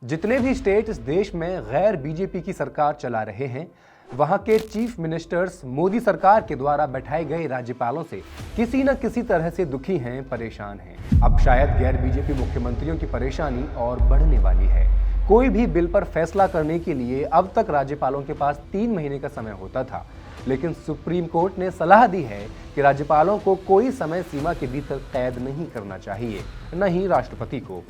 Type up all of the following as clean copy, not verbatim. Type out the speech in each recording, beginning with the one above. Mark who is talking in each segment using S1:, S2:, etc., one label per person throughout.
S1: जितने भी स्टेट इस देश में गैर बीजेपी की सरकार चला रहे हैं, वहां के चीफ मिनिस्टर्स मोदी सरकार के द्वारा बैठाए गए राज्यपालों से किसी न किसी तरह से दुखी हैं, परेशान हैं। अब शायद गैर बीजेपी मुख्यमंत्रियों की परेशानी और बढ़ने वाली है। कोई भी बिल पर फैसला करने के लिए अब तक राज्यपालों के पास 3 महीने का समय होता था, लेकिन सुप्रीम कोर्ट ने सलाह दी है कि राज्यपालों को कोई समय सीमा के भीतर कैद नहीं करना चाहिए, न ही राष्ट्रपति को।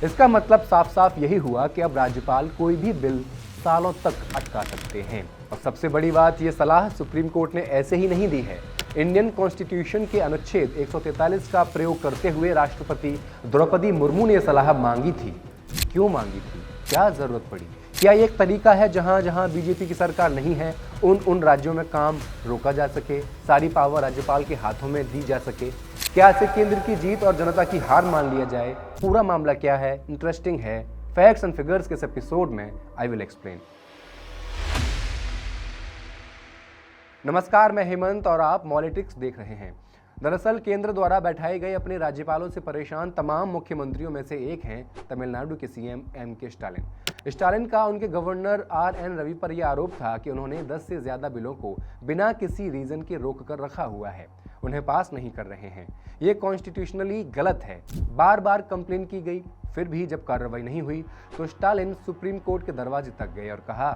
S1: इसका मतलब साफ साफ यही हुआ कि अब राज्यपाल कोई भी बिल सालों तक अटका सकते हैं। और सबसे बड़ी बात, ये सलाह सुप्रीम कोर्ट ने ऐसे ही नहीं दी है। इंडियन कॉन्स्टिट्यूशन के अनुच्छेद 143 का प्रयोग करते हुए राष्ट्रपति द्रौपदी मुर्मू ने सलाह मांगी थी। क्यों मांगी थी, क्या जरूरत पड़ी? क्या ये एक तरीका है जहां जहां बीजेपी की सरकार नहीं है उन राज्यों में काम रोका जा सके, सारी पावर राज्यपाल के हाथों में दी जा सके? क्या ऐसे केंद्र की जीत और जनता की हार मान लिया जाए? पूरा मामला क्या है, इंटरेस्टिंग है। फैक्ट्स एंड फिगर्स के इस एपिसोड में आई विल एक्सप्लेन। नमस्कार, मैं हेमंत और आप मॉलिटिक्स देख रहे हैं। दरअसल केंद्र द्वारा बैठाए गए अपने राज्यपालों से परेशान तमाम मुख्यमंत्रियों में से एक हैं तमिलनाडु के सीएम एम.के. स्टालिन का उनके गवर्नर आर.एन. रवि पर यह आरोप था कि उन्होंने 10 से ज्यादा बिलों को बिना किसी रीजन के रोक कर रखा हुआ है, उन्हें पास नहीं कर रहे हैं। ये कॉन्स्टिट्यूशनली गलत है। बार बार कंप्लेन की गई, फिर भी जब कार्रवाई नहीं हुई तो स्टालिन सुप्रीम कोर्ट के दरवाजे तक गए और कहा,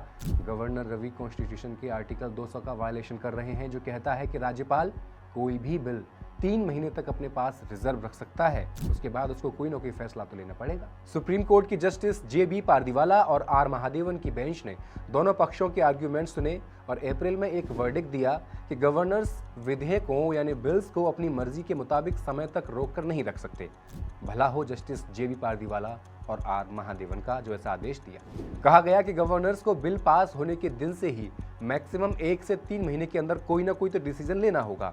S1: गवर्नर रवि कॉन्स्टिट्यूशन के आर्टिकल 200 का वायलेशन कर रहे हैं, जो कहता है कि राज्यपाल कोई भी बिल 3 महीने तक अपने पास रिजर्व रख सकता है, उसके बाद उसको कोई ना कोई फैसला तो लेना पड़ेगा। सुप्रीम कोर्ट की जस्टिस जे.बी. पारदीवाला और आर. महादेवन की बेंच ने दोनों पक्षों के आर्ग्यूमेंट सुने और अप्रैल में एक वर्डिक्ट दिया कि गवर्नर्स विधेयकों यानी बिल्स को अपनी मर्जी के मुताबिक समय तक रोक कर नहीं रख सकते। भला हो जस्टिस जे.बी. पारदीवाला और आर. महादेवन का जो ऐसा आदेश दिया। कहा गया कि गवर्नर्स को बिल पास होने के दिन से ही मैक्सिमम 1 से 3 महीने के अंदर कोई ना कोई तो डिसीजन लेना होगा।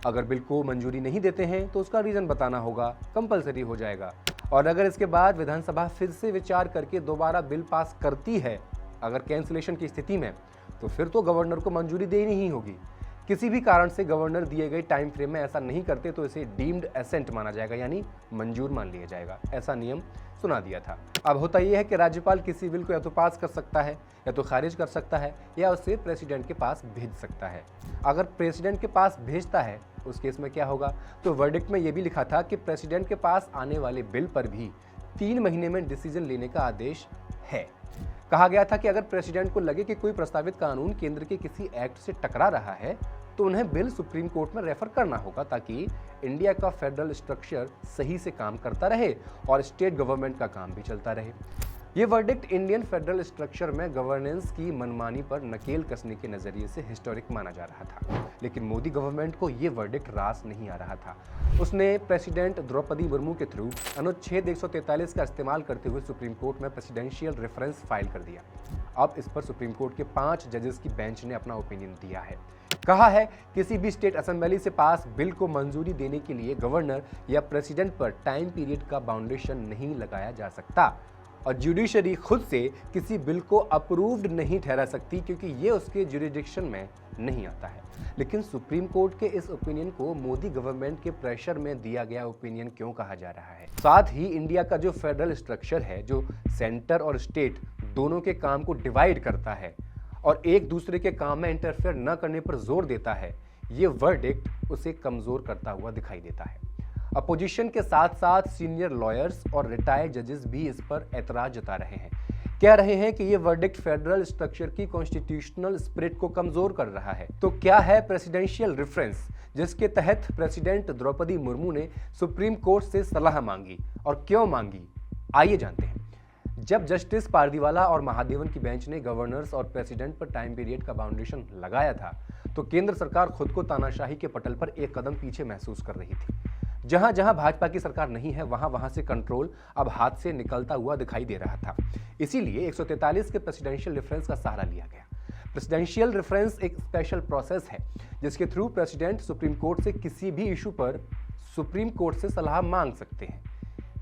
S1: अगर बिल को मंजूरी नहीं देते हैं तो उसका रीजन बताना होगा, कंपलसरी हो जाएगा। और अगर इसके बाद विधानसभा फिर से विचार करके दोबारा बिल पास करती है, अगर कैंसिलेशन की स्थिति में, तो फिर तो गवर्नर को मंजूरी देनी ही होगी। किसी भी कारण से गवर्नर दिए गए टाइम फ्रेम में ऐसा नहीं करते तो इसे डीम्ड एसेंट माना जाएगा, यानी मंजूर मान लिया जाएगा। ऐसा नियम सुना दिया था। अब होता यह है कि राज्यपाल किसी बिल को या तो पास कर सकता है, या तो खारिज कर सकता है, या उसे प्रेसिडेंट के पास भेज सकता है। अगर प्रेसिडेंट के पास भेजता है उस केस में क्या होगा, तो वर्डिक्ट में यह भी लिखा था कि प्रेसिडेंट के पास आने वाले बिल पर भी 3 महीने में डिसीजन लेने का आदेश है। कहा गया था कि अगर प्रेसिडेंट को लगे कि कोई प्रस्तावित कानून केंद्र के किसी एक्ट से टकरा रहा है तो उन्हें बिल सुप्रीम कोर्ट में रेफर करना होगा, ताकि इंडिया का फेडरल स्ट्रक्चर सही से काम करता रहे और स्टेट गवर्नमेंट का काम भी चलता रहे। ये वर्डिक्ट इंडियन फेडरल स्ट्रक्चर में गवर्नेंस की मनमानी पर नकेल कसने के नजरिए से हिस्टोरिक माना जा रहा था, लेकिन मोदी गवर्नमेंट को ये वर्डिक्ट रास नहीं आ रहा था। उसने प्रेसिडेंट द्रौपदी मुर्मू के थ्रू अनुच्छेद 143 का इस्तेमाल करते हुए सुप्रीम कोर्ट में प्रेसिडेंशियल रेफरेंस फाइल कर दिया। अब इस पर सुप्रीम कोर्ट के 5 जजेस की बेंच ने अपना ओपिनियन दिया है। कहा है किसी भी स्टेट असेंबली से पास बिल को मंजूरी देने के लिए गवर्नर या प्रेसिडेंट पर टाइम पीरियड का बाउंडेशन नहीं लगाया जा सकता, और जुडिशरी खुद से किसी बिल को अप्रूव्ड नहीं ठहरा सकती, क्योंकि ये उसके जुरिडिक्शन में नहीं आता है। लेकिन सुप्रीम कोर्ट के इस ओपिनियन को मोदी गवर्नमेंट के प्रेशर में दिया गया ओपिनियन क्यों कहा जा रहा है? साथ ही इंडिया का जो फेडरल स्ट्रक्चर है, जो सेंटर और स्टेट दोनों के काम को डिवाइड करता है और एक दूसरे के काम में इंटरफेयर न करने पर जोर देता है, ये वर्डिक्ट उसे कमजोर करता हुआ दिखाई देता है। अपोजिशन के साथ साथ सीनियर लॉयर्स और रिटायर्ड जजेस भी इस पर ऐतराज जता रहे हैं। कह रहे हैं कि ये वर्डिक्ट फेडरल स्ट्रक्चर की कॉन्स्टिट्यूशनल स्पिरिट को कमजोर कर रहा है। तो क्या है प्रेसिडेंशियल रेफरेंस, जिसके तहत प्रेसिडेंट द्रौपदी मुर्मू ने सुप्रीम कोर्ट से सलाह मांगी, और क्यों मांगी, आइए जानते हैं। जब जस्टिस पारदीवाला और महादेवन की बेंच ने गवर्नर्स और प्रेसिडेंट पर टाइम पीरियड का बाउंडेशन लगाया था, तो केंद्र सरकार खुद को तानाशाही के पटल पर एक कदम पीछे महसूस कर रही थी। जहां जहां भाजपा की सरकार नहीं है, वहां वहां से कंट्रोल अब हाथ से निकलता हुआ दिखाई दे रहा था। इसीलिए 143 के प्रेसिडेंशियल रेफरेंस का सहारा लिया गया। प्रेसिडेंशियल रेफरेंस एक स्पेशल प्रोसेस है जिसके थ्रू प्रेसिडेंट सुप्रीम कोर्ट से किसी भी इशू पर सुप्रीम कोर्ट से सलाह मांग सकते हैं।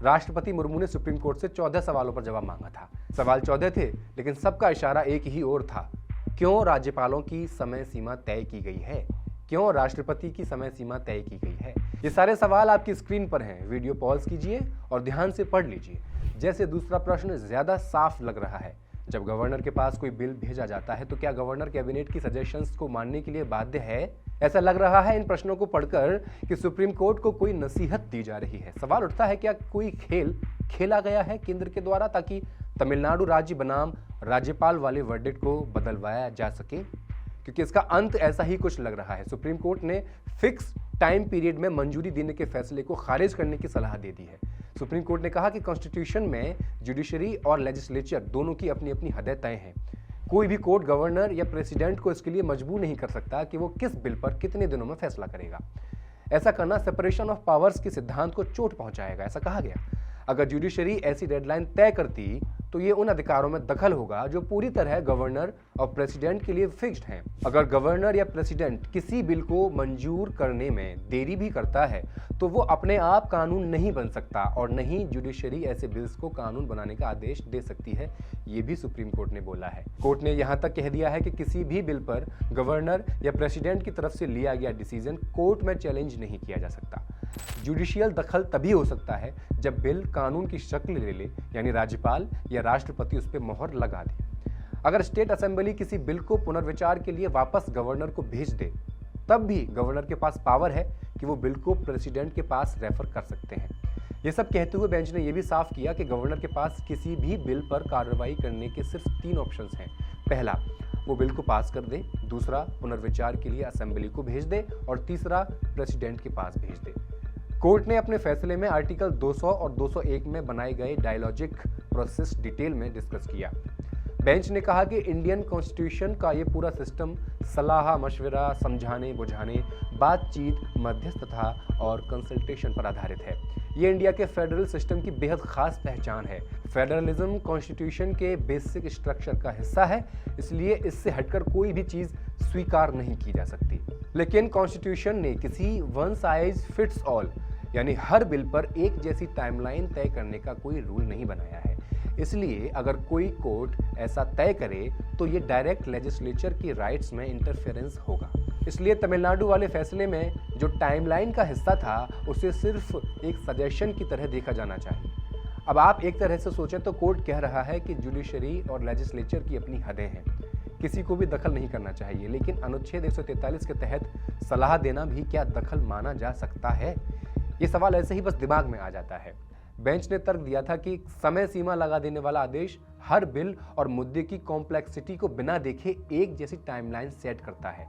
S1: राष्ट्रपति मुर्मू ने सुप्रीम कोर्ट से 14 सवालों पर जवाब मांगा था। सवाल 14 थे, लेकिन सबका इशारा एक ही ओर था। क्यों राज्यपालों की समय सीमा तय की गई है? क्यों राष्ट्रपति की समय सीमा तय की गई है? ये सारे सवाल आपकी स्क्रीन पर हैं। वीडियो पॉज कीजिए और ध्यान से पढ़ लीजिए। जैसे दूसरा प्रश्न ज्यादा साफ लग रहा है। जब गवर्नर के पास कोई बिल भेजा जाता है तो क्या गवर्नर कैबिनेट की सजेशंस को मानने के लिए बाध्य है? ऐसा लग रहा है इन प्रश्नों को पढ़कर कि सुप्रीम कोर्ट को कोई नसीहत दी जा रही है। सवाल उठता है, क्या कोई खेल खेला गया है केंद्र के द्वारा ताकि तमिलनाडु राज्य बनाम राज्यपाल वाले वर्डिक्ट को बदलवाया जा सके? क्योंकि इसका अंत ऐसा ही कुछ लग रहा है। सुप्रीम कोर्ट ने फिक्स टाइम पीरियड में मंजूरी देने के फैसले को खारिज करने की सलाह दे दी है। सुप्रीम कोर्ट ने कहा कि कॉन्स्टिट्यूशन में जुडिशरी और लेजिस्लेचर दोनों की अपनी अपनी हदें तय हैं। कोई भी कोर्ट गवर्नर या प्रेसिडेंट को इसके लिए मजबूर नहीं कर सकता कि वो किस बिल पर कितने दिनों में फैसला करेगा। ऐसा करना सेपरेशन ऑफ पावर्स के सिद्धांत को चोट पहुंचाएगा, ऐसा कहा गया। अगर जुडिशरी ऐसी डेडलाइन तय करती तो ये उन अधिकारों में दखल होगा जो पूरी तरह गवर्नर और प्रेसिडेंट के लिए फिक्स्ड हैं। अगर गवर्नर या प्रेसिडेंट किसी बिल को मंजूर करने में देरी भी करता है तो वो अपने आप कानून नहीं बन सकता और न ही जुडिशरी ऐसे बिल्स को कानून बनाने का आदेश दे सकती है, ये भी सुप्रीम कोर्ट ने बोला है। कोर्ट ने यहाँ तक कह दिया है कि किसी भी बिल पर गवर्नर या प्रेसिडेंट की तरफ से लिया गया डिसीजन कोर्ट में चैलेंज नहीं किया जा सकता। जुडिशियल दखल तभी हो सकता है जब बिल कानून की शक्ल ले ले, यानी राज्यपाल या राष्ट्रपति उस पर मोहर लगा दे। अगर स्टेट असेंबली किसी बिल को पुनर्विचार के लिए वापस गवर्नर को भेज दे, तब भी गवर्नर के पास पावर है कि वो बिल को प्रेसिडेंट के पास रेफर कर सकते हैं। ये सब कहते हुए बेंच ने यह भी साफ किया कि गवर्नर के पास किसी भी बिल पर कार्रवाई करने के सिर्फ 3 ऑप्शंस हैं। पहला, वो बिल को पास कर दे, दूसरा पुनर्विचार के लिए असेंबली को भेज दे और तीसरा प्रेसिडेंट के पास भेज दे। कोर्ट ने अपने फैसले में आर्टिकल 200 और 201 में बनाए गए डायलॉजिक प्रोसेस डिटेल में डिस्कस किया। बेंच ने कहा कि इंडियन कॉन्स्टिट्यूशन का ये पूरा सिस्टम सलाह मशवरा, समझाने बुझाने, बातचीत, मध्यस्थता और कंसल्टेशन पर आधारित है। ये इंडिया के फेडरल सिस्टम की बेहद खास पहचान है। फेडरलिज्म कॉन्स्टिट्यूशन के बेसिक स्ट्रक्चर का हिस्सा है, इसलिए इससे हटकर कोई भी चीज़ स्वीकार नहीं की जा सकती। लेकिन कॉन्स्टिट्यूशन ने किसी वन साइज फिट्स ऑल यानी हर बिल पर एक जैसी टाइमलाइन तय करने का कोई रूल नहीं बनाया है। इसलिए अगर कोई कोर्ट ऐसा तय करे तो ये डायरेक्ट लेजिस्लेचर की राइट्स में इंटरफेरेंस होगा। इसलिए तमिलनाडु वाले फैसले में जो टाइमलाइन का हिस्सा था उसे सिर्फ एक सजेशन की तरह देखा जाना चाहिए। अब आप एक तरह से सोचें तो कोर्ट कह रहा है कि जुडिशरी और लेजिस्लेचर की अपनी हदें हैं, किसी को भी दखल नहीं करना चाहिए। लेकिन अनुच्छेद 143 के तहत सलाह देना भी क्या दखल माना जा सकता है? ये सवाल ऐसे ही बस दिमाग में आ जाता है। बेंच ने तर्क दिया था कि समय सीमा लगा देने वाला आदेश हर बिल और मुद्दे की कॉम्प्लेक्सिटी को बिना देखे एक जैसी टाइमलाइन सेट करता है।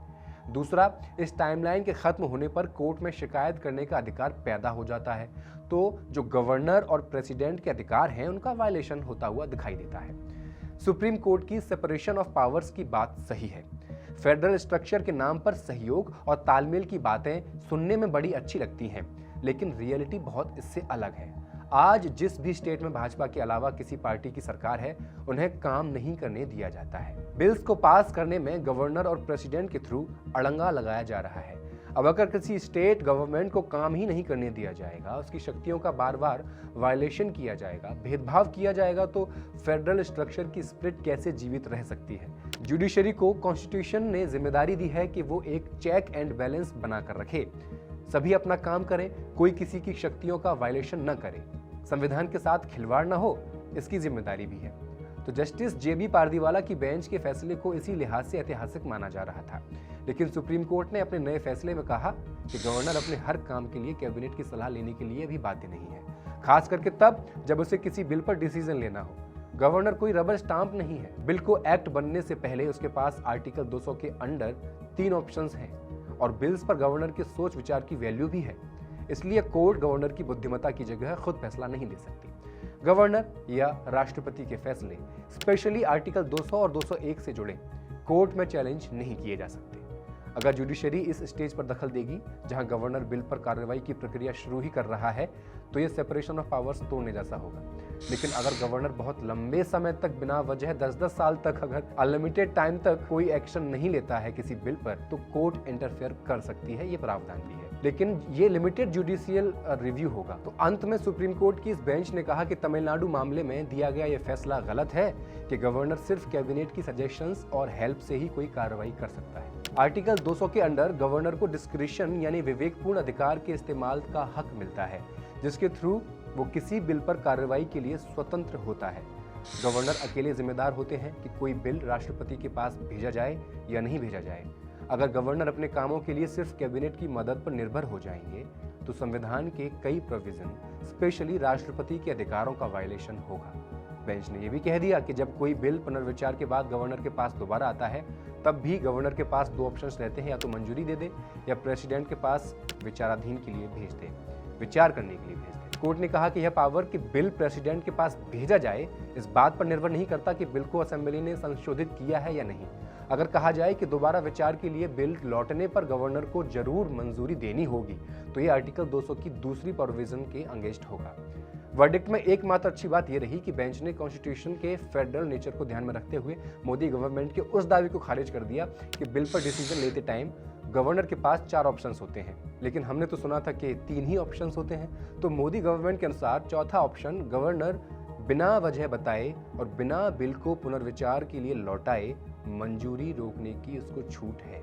S1: दूसरा, इस टाइमलाइन के खत्म होने पर कोर्ट में शिकायत करने का अधिकार पैदा हो जाता है, तो जो गवर्नर और प्रेसिडेंट के अधिकार हैं उनका वायलेशन होता हुआ दिखाई देता है। सुप्रीम कोर्ट की सेपरेशन ऑफ पावर्स की बात सही है। फेडरल स्ट्रक्चर के नाम पर सहयोग और तालमेल की बातें सुनने में बड़ी अच्छी लगती हैं, लेकिन रियलिटी बहुत इससे अलग है। आज जिस भी स्टेट में भाजपा के अलावा किसी पार्टी की सरकार है, उन्हें काम नहीं करने दिया जाता है। बिल्स को पास करने में गवर्नर और प्रेसिडेंट के थ्रू अड़ंगा लगाया जा रहा है। अब अगर किसी स्टेट गवर्नमेंट को काम ही नहीं करने दिया जाएगा, उसकी शक्तियों का बार बार वायलेशन किया जाएगा, भेदभाव किया जाएगा, तो फेडरल स्ट्रक्चर की स्प्लिट कैसे जीवित रह सकती है? जुडिशरी को कॉन्स्टिट्यूशन ने जिम्मेदारी दी है कि वो एक चेक एंड बैलेंस बनाकर रखे, सभी अपना काम करें, कोई किसी की शक्तियों का वायलेशन न करे, संविधान के साथ खिलवाड़ न हो, इसकी जिम्मेदारी भी है। तो जस्टिस जेबी पारदीवाला की बेंच के फैसले को इसी लिहाज से ऐतिहासिक माना जा रहा था। लेकिन सुप्रीम कोर्ट ने अपने नए फैसले में कहा कि गवर्नर अपने हर काम के लिए कैबिनेट की सलाह लेने के लिए भी बाध्य नहीं है, खास करके तब जब उसे किसी बिल पर डिसीजन लेना हो। गवर्नर कोई रबर स्टाम्प नहीं है। बिल को एक्ट बनने से पहले उसके पास आर्टिकल 200 के अंडर 3 ऑप्शंस हैं और बिल्स पर गवर्नर के सोच विचार की वैल्यू भी है। इसलिए कोर्ट गवर्नर की बुद्धिमत्ता की जगह खुद फैसला नहीं ले सकती। गवर्नर या राष्ट्रपति के फैसले, स्पेशली आर्टिकल 200 और 201 से जुड़े, कोर्ट में चैलेंज नहीं किए जा सकते। अगर जुडिशरी इस स्टेज पर दखल देगी जहां गवर्नर बिल पर कार्रवाई की प्रक्रिया शुरू ही कर रहा है, तो यह सेपरेशन ऑफ पावर्स तोड़ने जैसा होगा। लेकिन अगर गवर्नर बहुत लंबे समय तक बिना वजह 10-10 साल तक, अगर अनलिमिटेड टाइम तक कोई एक्शन नहीं लेता है किसी बिल पर, तो कोर्ट इंटरफेयर कर सकती है, ये प्रावधान भी है। लेकिन ये लिमिटेड जुडिशियल रिव्यू होगा। तो अंत में सुप्रीम कोर्ट की इस बेंच ने कहा कि तमिलनाडु मामले में दिया गया ये फैसला गलत है कि गवर्नर सिर्फ कैबिनेट की सजेशंस और हेल्प से ही कोई कार्रवाई कर सकता है। आर्टिकल 200 के अंडर गवर्नर को डिस्क्रिशन यानी विवेकपूर्ण अधिकार के इस्तेमाल का हक मिलता है, जिसके थ्रू वो किसी बिल पर कार्रवाई के लिए स्वतंत्र होता है। गवर्नर अकेले जिम्मेदार होते हैं कि कोई बिल राष्ट्रपति के पास भेजा जाए या नहीं भेजा जाए। अगर गवर्नर अपने कामों के लिए सिर्फ कैबिनेट की मदद पर निर्भर हो जाएंगे तो संविधान के कई प्रोविजन, स्पेशली राष्ट्रपति के अधिकारों का वायलेशन होगा। बेंच ने यह भी कह दिया कि जब कोई बिल पुनर्विचार के बाद गवर्नर के पास दोबारा आता है तब भी गवर्नर के पास दो ऑप्शंस रहते हैं, या तो मंजूरी दे दे या प्रेसिडेंट के पास विचाराधीन के लिए भेज दे, विचार करने के लिए भेज दे। कोर्ट ने कहा कि यह पावर कि बिल प्रेसिडेंट के पास भेजा जाए इस बात पर निर्भर नहीं करता कि बिल को असेंबली ने संशोधित किया है या नहीं। अगर कहा जाए कि दोबारा विचार के लिए बिल लौटने पर गवर्नर को जरूर मंजूरी देनी होगी तो यह आर्टिकल 200 की दूसरी प्रोविजन के अगेंस्ट होगा। वर्डिक्ट में एकमात्र अच्छी बात यह रही कि बेंच ने कॉन्स्टिट्यूशन के फेडरल नेचर को ध्यान में रखते हुए मोदी गवर्नमेंट के उस दावे को खारिज कर दिया कि बिल पर डिसीजन लेते टाइम गवर्नर के पास 4 ऑप्शंस होते हैं, लेकिन हमने तो सुना था कि 3 ही ऑप्शंस होते हैं। तो मोदी गवर्नमेंट के अनुसार चौथा ऑप्शन गवर्नर बिना वजह बताए और बिना बिल को पुनर्विचार के लिए लौटाए मंजूरी रोकने की उसको छूट है।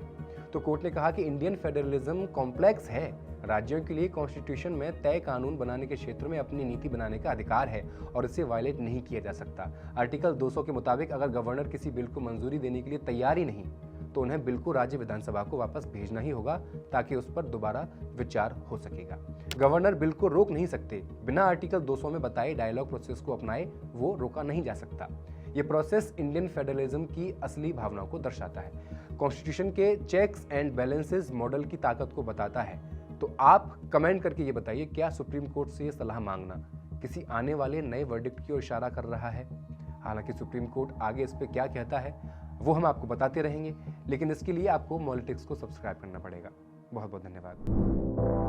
S1: तो कोर्ट ने कहा कि इंडियन फेडरलिज्म कॉम्प्लेक्स है। राज्यों के लिए कॉन्स्टिट्यूशन में तय कानून बनाने के क्षेत्र में अपनी नीति बनाने का अधिकार है और इसे वायलेट नहीं किया जा सकता। आर्टिकल 200 के मुताबिक अगर गवर्नर किसी बिल को मंजूरी देने के लिए तैयार ही नहीं तो उन्हें बिल को राज्य विधानसभा को वापस भेजना ही होगा ताकि उस पर दोबारा विचार हो सकेगा। गवर्नर बिल को रोक नहीं सकते। बिना आर्टिकल 200 में बताए डायलॉग प्रोसेस को अपनाए वो रोका नहीं जा सकता। ये प्रोसेस इंडियन फेडरलिज्म की असली भावनाओं को दर्शाता है, कॉन्स्टिट्यूशन के चेक्स एंड बैलेंसेस मॉडल की ताकत को बताता है। तो आप कमेंट करके ये बताइए, क्या सुप्रीम कोर्ट से ये सलाह मांगना किसी आने वाले नए वर्डिक्ट की ओर इशारा कर रहा है? हालांकि सुप्रीम कोर्ट आगे इस पे क्या कहता है वो हम आपको बताते रहेंगे, लेकिन इसके लिए आपको मॉलिटिक्स को सब्सक्राइब करना पड़ेगा। बहुत बहुत धन्यवाद।